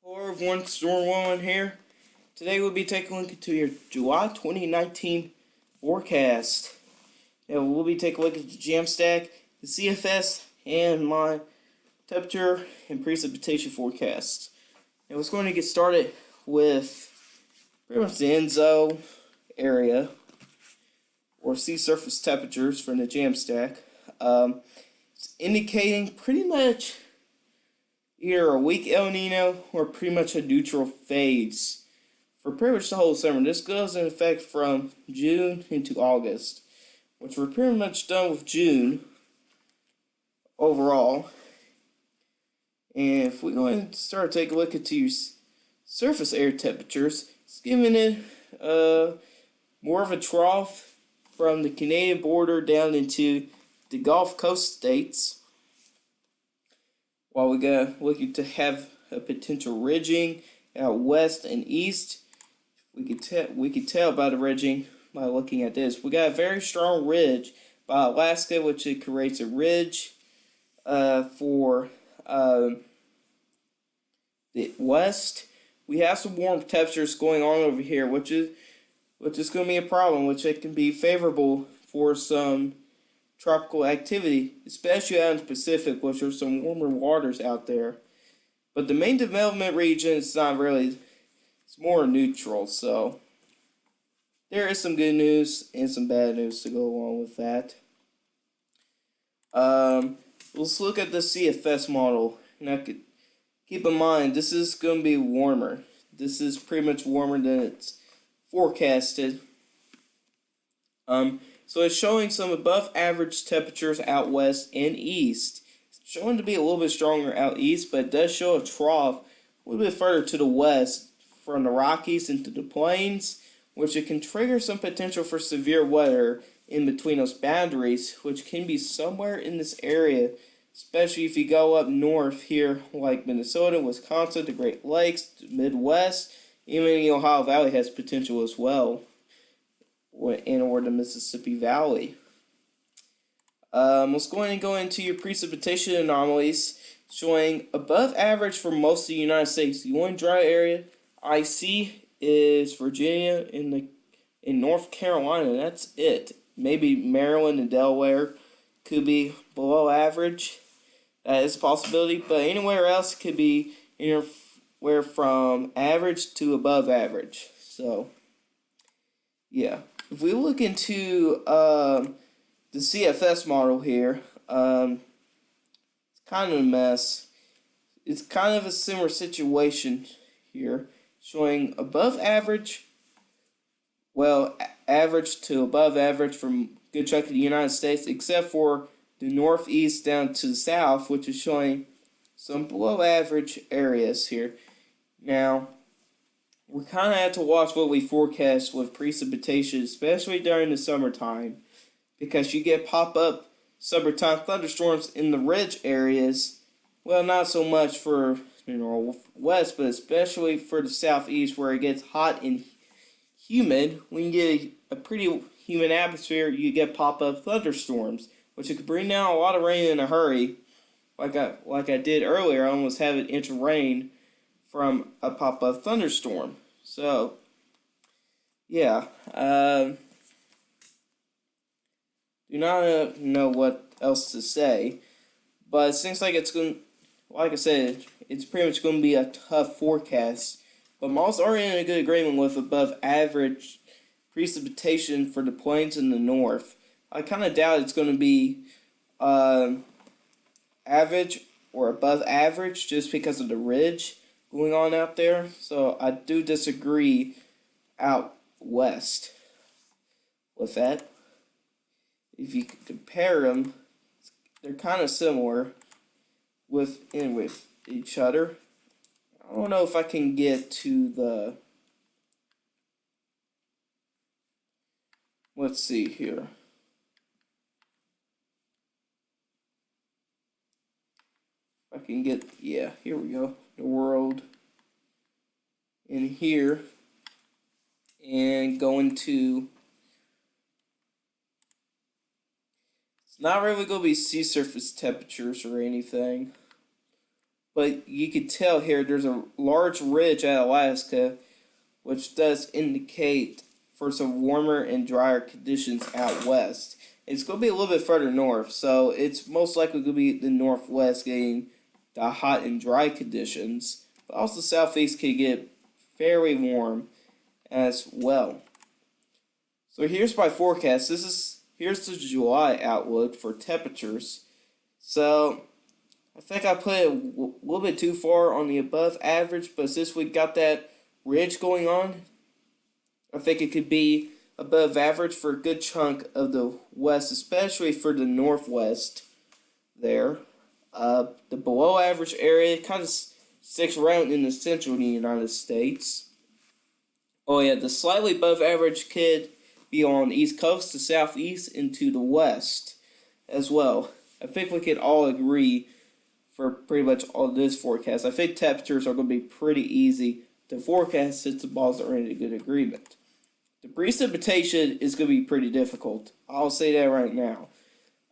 Hello everyone, Storm One here. Today we'll be taking a look into your July 2019 forecast. We'll be taking a look at the Jamstack, the CFS, and my temperature and precipitation forecast. And we're going to get started with pretty much the ENSO area, or sea surface temperatures from the Jamstack. It's indicating pretty much either a weak El Nino or pretty much a neutral phase for pretty much the whole summer. This goes in effect from June into August, which we're pretty much done with June overall. And if we go ahead and start taking a look at your surface air temperatures, it's giving it more of a trough from the Canadian border down into the Gulf Coast states, while we're looking to have a potential ridging out west and east. We could tell by the ridging by looking at this. We got a very strong ridge by Alaska, which it creates a ridge for the west. We have some warm temperatures going on over here, which is going to be a problem, which it can be favorable for some tropical activity, especially out in the Pacific, which are some warmer waters out there. But the main development region is not really, it's more neutral, so there is some good news and some bad news to go along with that. Let's look at the CFS model. Now, keep in mind, this is going to be warmer. This is pretty much warmer than it's forecasted. So it's showing some above average temperatures out west and east. It's showing to be a little bit stronger out east, but it does show a trough a little bit further to the west from the Rockies into the plains, which it can trigger some potential for severe weather in between those boundaries, which can be somewhere in this area, especially if you go up north here like Minnesota, Wisconsin, the Great Lakes, the Midwest, even the Ohio Valley has potential as well, or the Mississippi Valley. Let's go ahead and go into your precipitation anomalies, showing above average for most of the United States. The only dry area I see is Virginia in North Carolina. That's it. Maybe Maryland and Delaware could be below average. That is a possibility, but anywhere else could be anywhere from average to above average. So, yeah. If we look into the CFS model here, it's kind of a mess. It's kind of a similar situation here, showing above average, average to above average from a good chunk of the United States, except for the northeast down to the south, which is showing some below average areas here. Now, we kind of have to watch what we forecast with precipitation, especially during the summertime, because you get pop-up summertime thunderstorms in the ridge areas. Well, not so much for west, but especially for the southeast, where it gets hot and humid. When you get a pretty humid atmosphere, you get pop-up thunderstorms, which could bring down a lot of rain in a hurry. Like I did earlier, I almost had an inch of rain from a pop-up thunderstorm. So, yeah, do not know what else to say, but it seems like it's going, like I said, it's pretty much going to be a tough forecast, but I'm also already in a good agreement with above average precipitation for the plains in the north. I kind of doubt it's going to be average or above average just because of the ridge going on out there. So I do disagree out west with that. If you compare them, they're kind of similar with each other. I don't know if I can get to the, let's see here. I can get, yeah, here we go. The world in here, and go into, it's not really going to be sea surface temperatures or anything. but you can tell here there's a large ridge at Alaska, which does indicate for some warmer and drier conditions out west. It's going to be a little bit further north, so it's most likely going to be the northwest getting the hot and dry conditions, but also southeast can get very warm as well. So here's my forecast. Here's the July outlook for temperatures. So I think I put it a little bit too far on the above average, but since we got that ridge going on, I think it could be above average for a good chunk of the west, especially for the northwest there. The below average area kind of sticks around in the central United States. Oh yeah, the slightly above average could be on the east coast, the southeast, and to the west as well. I think we can all agree for pretty much all this forecast. I think temperatures are going to be pretty easy to forecast since the balls are in a good agreement. The precipitation is going to be pretty difficult. I'll say that right now.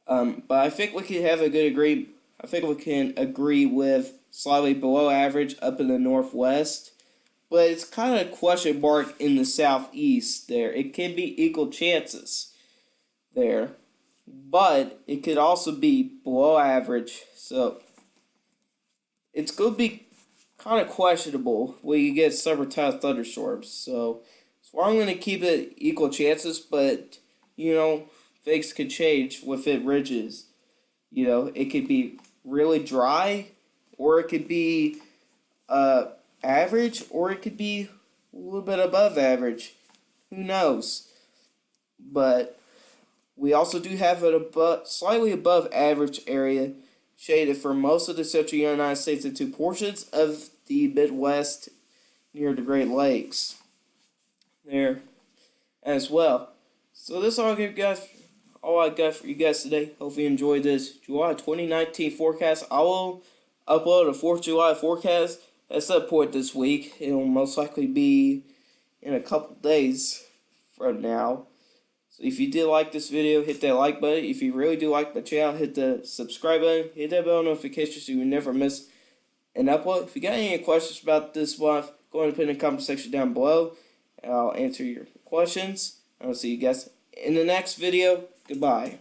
But I think we can have a good agree. I think we can agree with slightly below average up in the northwest. But it's kind of a question mark in the southeast there. It can be equal chances there. But it could also be below average. So it's going to be kind of questionable when you get summertime thunderstorms. So I'm going to keep it equal chances, but, things could change with it ridges. It could be really dry, or it could be average, or it could be a little bit above average. Who knows? But we also do have a slightly above average area shaded for most of the central United States into portions of the Midwest near the Great Lakes there as well. So this is all I got for you guys today. Hope you enjoyed this July 2019 forecast. I will upload a 4th of July forecast at some point this week. It will most likely be in a couple days from now. So if you did like this video, hit that like button. If you really do like my channel, hit the subscribe button. Hit that bell notification so you never miss an upload. If you got any questions about this month, go ahead and put in the comment section down below. And I'll answer your questions. I'll see you guys in the next video. Goodbye.